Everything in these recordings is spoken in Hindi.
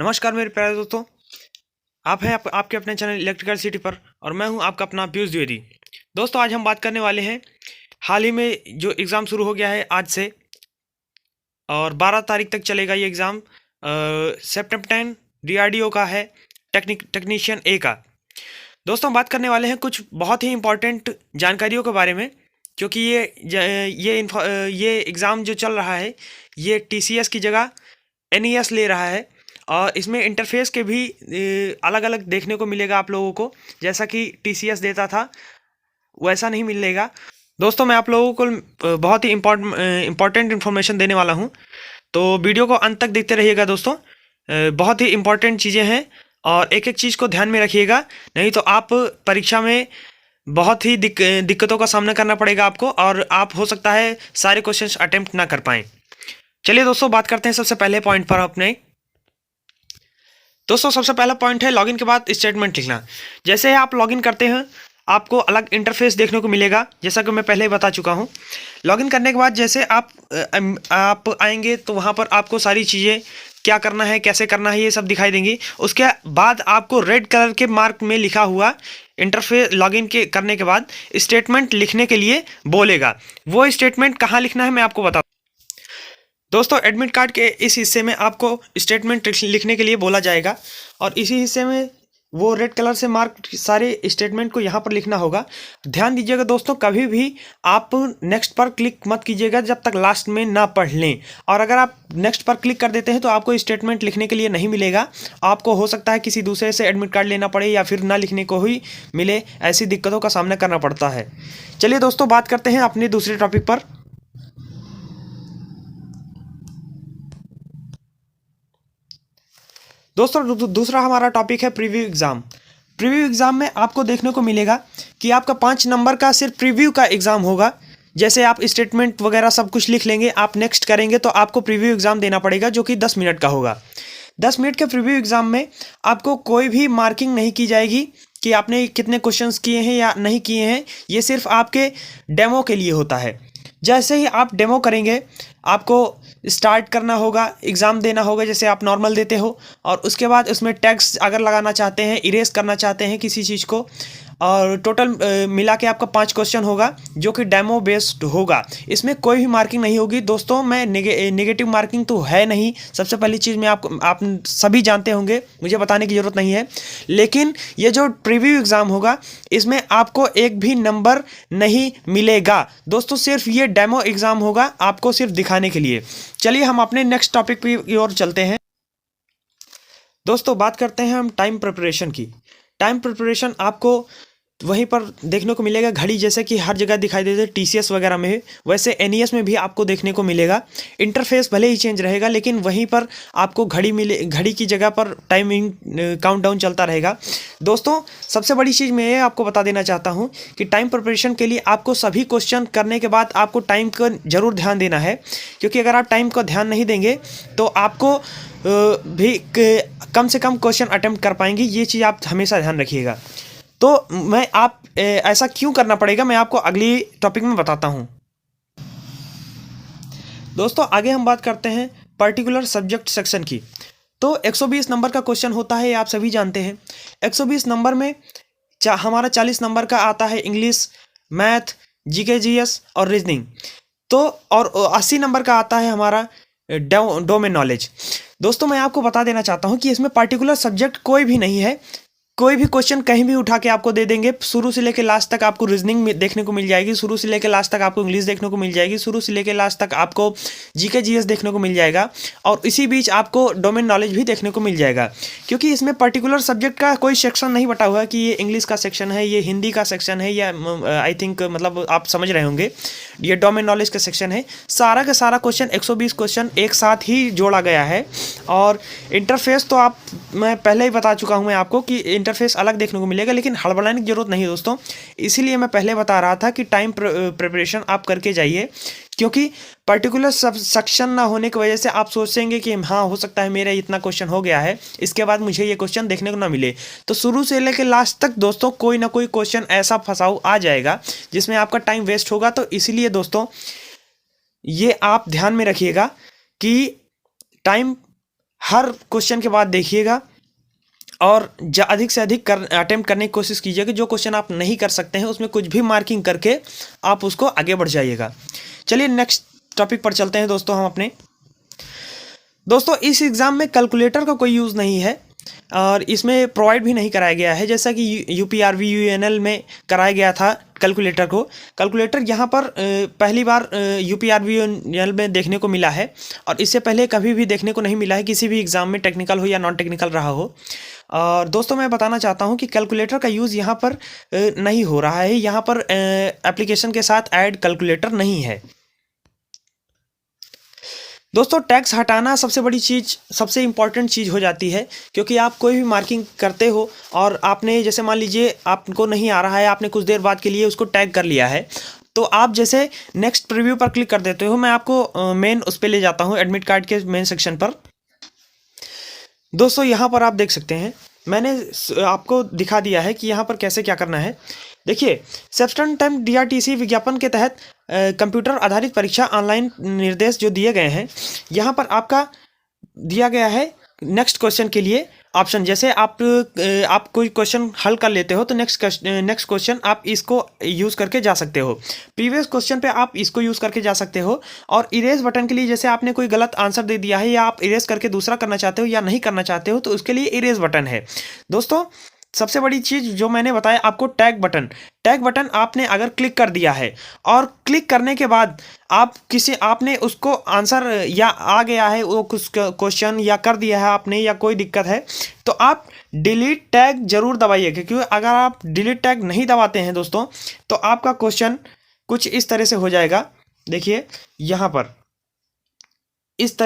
नमस्कार मेरे प्यारे दोस्तों। आपके अपने चैनल इलेक्ट्रिकल सिटी पर और मैं हूं आपका अपना पीयूष द्विवेदी। दोस्तों आज हम बात करने वाले हैं हाल ही में जो एग्ज़ाम शुरू हो गया है आज से और 12 तारीख तक चलेगा ये एग्ज़ाम। सेप्टेम्बर 10 डीआरडीओ का है, टेक्नीशियन ए का। दोस्तों बात करने वाले हैं कुछ बहुत ही इंपॉर्टेंट जानकारियों के बारे में, क्योंकि ये एग्ज़ाम जो चल रहा है ये टीसीएस की जगह एनईएस ले रहा है और इसमें इंटरफेस के भी अलग अलग देखने को मिलेगा आप लोगों को। जैसा कि टीसीएस देता था वैसा नहीं मिलेगा। दोस्तों मैं आप लोगों को बहुत ही इम्पोर्टेंट इन्फॉर्मेशन देने वाला हूं, तो वीडियो को अंत तक देखते रहिएगा दोस्तों। बहुत ही इम्पोर्टेंट चीज़ें हैं और एक एक चीज़ को ध्यान में रखिएगा, नहीं तो आप परीक्षा में बहुत ही दिक्कतों का सामना करना पड़ेगा आपको और आप हो सकता है सारे क्वेश्चंस अटेम्प्ट ना कर पाएँ। चलिए दोस्तों बात करते हैं सबसे पहले पॉइंट पर अपने। दोस्तों सबसे पहला पॉइंट है लॉगिन के बाद स्टेटमेंट लिखना। जैसे आप लॉगिन करते हैं आपको अलग इंटरफेस देखने को मिलेगा, जैसा कि मैं पहले ही बता चुका हूं। लॉगिन करने के बाद जैसे आप आएंगे तो वहां पर आपको सारी चीज़ें क्या करना है, कैसे करना है, ये सब दिखाई देंगी। उसके बाद आपको रेड कलर के मार्क में लिखा हुआ इंटरफेस लॉगिन के करने के बाद स्टेटमेंट लिखने के लिए बोलेगा। वो स्टेटमेंट कहाँ लिखना है मैं आपको बता। दोस्तों एडमिट कार्ड के इस हिस्से में आपको स्टेटमेंट लिखने के लिए बोला जाएगा और इसी हिस्से में वो रेड कलर से मार्क सारे स्टेटमेंट को यहाँ पर लिखना होगा। ध्यान दीजिएगा दोस्तों, कभी भी आप नेक्स्ट पर क्लिक मत कीजिएगा जब तक लास्ट में ना पढ़ लें। और अगर आप नेक्स्ट पर क्लिक कर देते हैं तो आपको स्टेटमेंट लिखने के लिए नहीं मिलेगा। आपको हो सकता है किसी दूसरे से एडमिट कार्ड लेना पड़े या फिर ना लिखने को ही मिले। ऐसी दिक्कतों का सामना करना पड़ता है। चलिए दोस्तों बात करते हैं अपने दूसरे टॉपिक पर। दोस्तों दूसरा हमारा टॉपिक है प्रीव्यू एग्ज़ाम। प्रीव्यू एग्ज़ाम में आपको देखने को मिलेगा कि आपका 5 नंबर का सिर्फ प्रीव्यू का एग्ज़ाम होगा। जैसे आप स्टेटमेंट वगैरह सब कुछ लिख लेंगे, आप नेक्स्ट करेंगे तो आपको प्रीव्यू एग्ज़ाम देना पड़ेगा जो कि 10 मिनट का होगा। 10 मिनट के प्रीव्यू एग्ज़ाम में आपको कोई भी मार्किंग नहीं की जाएगी कि आपने कितने क्वेश्चंस किए हैं या नहीं किए हैं। ये सिर्फ आपके डेमो के लिए होता है। जैसे ही आप डेमो करेंगे आपको स्टार्ट करना होगा, एग्ज़ाम देना होगा जैसे आप नॉर्मल देते हो, और उसके बाद उसमें टैग्स अगर लगाना चाहते हैं, इरेज करना चाहते हैं किसी चीज़ को, और टोटल मिला के आपका 5 क्वेश्चन होगा जो कि डेमो बेस्ड होगा। इसमें कोई भी मार्किंग नहीं होगी दोस्तों। मैं नेगेटिव मार्किंग तो है नहीं, सबसे पहली चीज़ मैं आप सभी जानते होंगे, मुझे बताने की ज़रूरत नहीं है। लेकिन ये जो प्रीव्यू एग्ज़ाम होगा इसमें आपको एक भी नंबर नहीं मिलेगा दोस्तों। सिर्फ ये डेमो एग्ज़ाम होगा आपको सिर्फ दिखाने के लिए। चलिए हम अपने नेक्स्ट टॉपिक की ओर चलते हैं। दोस्तों बात करते हैं हम टाइम प्रिपरेशन की। टाइम प्रिपरेशन आपको वहीं पर देखने को मिलेगा, घड़ी जैसे कि हर जगह दिखाई देते हैं टीसीएस वगैरह में, वैसे एनईएस में भी आपको देखने को मिलेगा। इंटरफेस भले ही चेंज रहेगा लेकिन वहीं पर आपको घड़ी की जगह पर टाइमिंग काउंटडाउन चलता रहेगा। दोस्तों सबसे बड़ी चीज़ मैं ये आपको बता देना चाहता हूँ कि टाइम प्रिपरेशन के लिए आपको सभी क्वेश्चन करने के बाद आपको टाइम का ज़रूर ध्यान देना है, क्योंकि अगर आप टाइम का ध्यान नहीं देंगे तो आपको भी कम से कम क्वेश्चन अटेम्प्ट कर पाएंगे। ये चीज़ आप हमेशा ध्यान रखिएगा। तो ऐसा क्यों करना पड़ेगा मैं आपको अगली टॉपिक में बताता हूं। दोस्तों आगे हम बात करते हैं पर्टिकुलर सब्जेक्ट सेक्शन की। तो 120 नंबर का क्वेश्चन होता है, आप सभी जानते हैं। 120 नंबर में हमारा 40 नंबर का आता है इंग्लिश, मैथ, जीके जीएस और रीजनिंग। तो और 80 नंबर का आता है हमारा डोमेन नॉलेज। दोस्तों मैं आपको बता देना चाहता हूं कि इसमें पर्टिकुलर सब्जेक्ट कोई भी नहीं है। कोई भी क्वेश्चन कहीं भी उठा के आपको दे देंगे। शुरू से लेकर लास्ट तक आपको रीजनिंग देखने को मिल जाएगी, शुरू से लेकर लास्ट तक आपको इंग्लिश देखने को मिल जाएगी, शुरू से लेकर लास्ट तक आपको जीके जीएस देखने को मिल जाएगा, और इसी बीच आपको डोमेन नॉलेज भी देखने को मिल जाएगा। क्योंकि इसमें पर्टिकुलर सब्जेक्ट का कोई सेक्शन नहीं बटा हुआ कि ये इंग्लिश का सेक्शन है, ये हिंदी का सेक्शन है, या आई थिंक मतलब आप समझ रहे होंगे ये डोमेन नॉलेज का सेक्शन है। सारा का सारा क्वेश्चन 120 क्वेश्चन एक साथ ही जोड़ा गया है। और इंटरफेस तो मैं पहले ही बता चुका हूँ मैं आपको कि इंटरफेस अलग देखने को मिलेगा, लेकिन हड़बड़ाने की जरूरत नहीं है दोस्तों। इसीलिए मैं पहले बता रहा था कि टाइम प्रिपरेशन आप करके जाइए, क्योंकि पर्टिकुलर सब सेक्शन ना होने की वजह से आप सोचेंगे कि हाँ हो सकता है मेरा इतना क्वेश्चन हो गया है, इसके बाद मुझे ये क्वेश्चन देखने को ना मिले। तो शुरू से लेकर लास्ट तक दोस्तों कोई ना कोई क्वेश्चन ऐसा फंसाऊ आ जाएगा जिसमें आपका टाइम वेस्ट होगा। तो इसलिए दोस्तों ये आप ध्यान में रखिएगा कि टाइम हर क्वेश्चन के बाद देखिएगा और अधिक से अधिक अटेम्प्ट करने की कोशिश कीजिएगा। जो क्वेश्चन आप नहीं कर सकते हैं उसमें कुछ भी मार्किंग करके आप उसको आगे बढ़ जाइएगा। चलिए नेक्स्ट टॉपिक पर चलते हैं दोस्तों हम अपने। दोस्तों इस एग्ज़ाम में कैलकुलेटर का कोई यूज़ नहीं है और इसमें प्रोवाइड भी नहीं कराया गया है, जैसा कि UPRV UNL में कराया गया था कैलकुलेटर को। कैलकुलेटर यहाँ पर पहली बार UPRV UNL में देखने को मिला है और इससे पहले कभी भी देखने को नहीं मिला है किसी भी एग्ज़ाम में, टेक्निकल हो या नॉन टेक्निकल रहा हो। और दोस्तों मैं बताना चाहता हूँ कि कैलकुलेटर का यूज़ यहाँ पर नहीं हो रहा है, यहाँ पर एप्लीकेशन के साथ ऐड कैलकुलेटर नहीं है। दोस्तों टैक्स हटाना सबसे बड़ी चीज़, सबसे इम्पॉर्टेंट चीज़ हो जाती है, क्योंकि आप कोई भी मार्किंग करते हो और आपने जैसे मान लीजिए आपको नहीं आ रहा है, आपने कुछ देर बाद के लिए उसको टैग कर लिया है, तो आप जैसे नेक्स्ट प्रीव्यू पर क्लिक कर देते हो। मैं आपको मेन उस पर ले जाता हूँ, एडमिट कार्ड के मेन सेक्शन पर। दोस्तों यहाँ पर आप देख सकते हैं, मैंने आपको दिखा दिया है कि यहाँ पर कैसे क्या करना है। देखिए सब्सटेंट DRTC विज्ञापन के तहत कंप्यूटर आधारित परीक्षा ऑनलाइन निर्देश जो दिए गए हैं, यहाँ पर आपका दिया गया है नेक्स्ट क्वेश्चन के लिए ऑप्शन। जैसे आप कोई क्वेश्चन हल कर लेते हो तो नेक्स्ट क्वेश्चन आप इसको यूज़ करके जा सकते हो, प्रीवियस क्वेश्चन पे आप इसको यूज़ करके जा सकते हो। और इरेज बटन के लिए जैसे आपने कोई गलत आंसर दे दिया है या आप इरेज करके दूसरा करना चाहते हो या नहीं करना चाहते हो तो उसके लिए इरेज बटन है। दोस्तों सबसे बड़ी चीज़ जो मैंने बताया आपको, टैग बटन आपने अगर क्लिक कर दिया है और क्लिक करने के बाद आपने उसको आंसर या आ गया है वो कुछ क्वेश्चन या कर दिया है आपने या कोई दिक्कत है, तो आप डिलीट टैग जरूर दबाइए, क्योंकि अगर आप डिलीट टैग नहीं दबाते हैं दोस्तों तो आपका क्वेश्चन कुछ इस तरह से हो जाएगा। देखिए यहाँ पर इस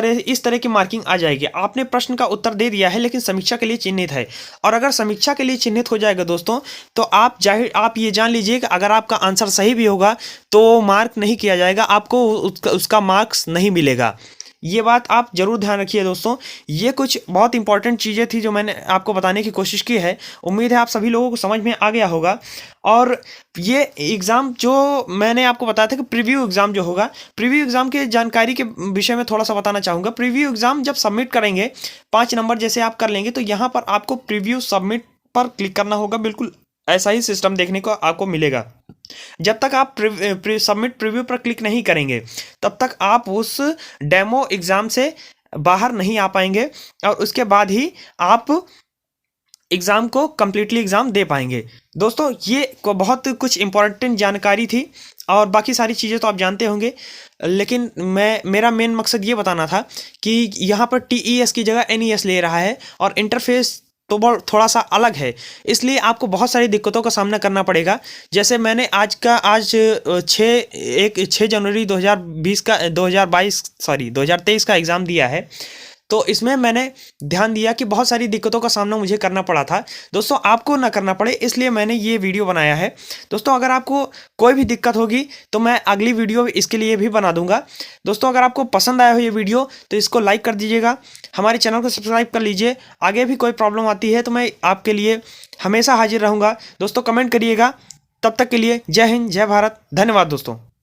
तरह की मार्किंग आ जाएगी। आपने प्रश्न का उत्तर दे दिया है लेकिन समीक्षा के लिए चिन्हित है, और अगर समीक्षा के लिए चिन्हित हो जाएगा दोस्तों तो आप ये जान लीजिए कि अगर आपका आंसर सही भी होगा तो मार्क नहीं किया जाएगा, आपको उसका मार्क्स नहीं मिलेगा। ये बात आप जरूर ध्यान रखिए दोस्तों। ये कुछ बहुत इंपॉर्टेंट चीज़ें थी जो मैंने आपको बताने की कोशिश की है। उम्मीद है आप सभी लोगों को समझ में आ गया होगा। और ये एग्ज़ाम जो मैंने आपको बताया था कि प्रीव्यू एग्ज़ाम जो होगा, प्रीव्यू एग्ज़ाम के जानकारी के विषय में थोड़ा सा बताना चाहूँगा। प्रीव्यू एग्ज़ाम जब सबमिट करेंगे 5 नंबर जैसे आप कर लेंगे तो यहाँ पर आपको प्रीव्यू सबमिट पर क्लिक करना होगा। बिल्कुल ऐसा ही सिस्टम देखने को आपको मिलेगा। जब तक आप सबमिट प्रीव्यू पर क्लिक नहीं करेंगे तब तक आप उस डेमो एग्ज़ाम से बाहर नहीं आ पाएंगे और उसके बाद ही आप एग्ज़ाम को कम्प्लीटली एग्ज़ाम दे पाएंगे। दोस्तों ये बहुत कुछ इंपॉर्टेंट जानकारी थी और बाकी सारी चीज़ें तो आप जानते होंगे, लेकिन मेरा मेन मकसद ये बताना था कि यहाँ पर TES की जगह NES ले रहा है और इंटरफेस तो थोड़ा सा अलग है, इसलिए आपको बहुत सारी दिक्कतों का सामना करना पड़ेगा। जैसे मैंने आज 6 जनवरी 2023 का एग्ज़ाम दिया है, तो इसमें मैंने ध्यान दिया कि बहुत सारी दिक्कतों का सामना मुझे करना पड़ा था। दोस्तों आपको ना करना पड़े इसलिए मैंने ये वीडियो बनाया है। दोस्तों अगर आपको कोई भी दिक्कत होगी तो मैं अगली वीडियो इसके लिए भी बना दूंगा। दोस्तों अगर आपको पसंद आया हो ये वीडियो तो इसको लाइक कर दीजिएगा, हमारे चैनल को सब्सक्राइब कर लीजिए। आगे भी कोई प्रॉब्लम आती है तो मैं आपके लिए हमेशा हाजिर रहूँगा। दोस्तों कमेंट करिएगा। तब तक के लिए जय हिंद, जय भारत, धन्यवाद दोस्तों।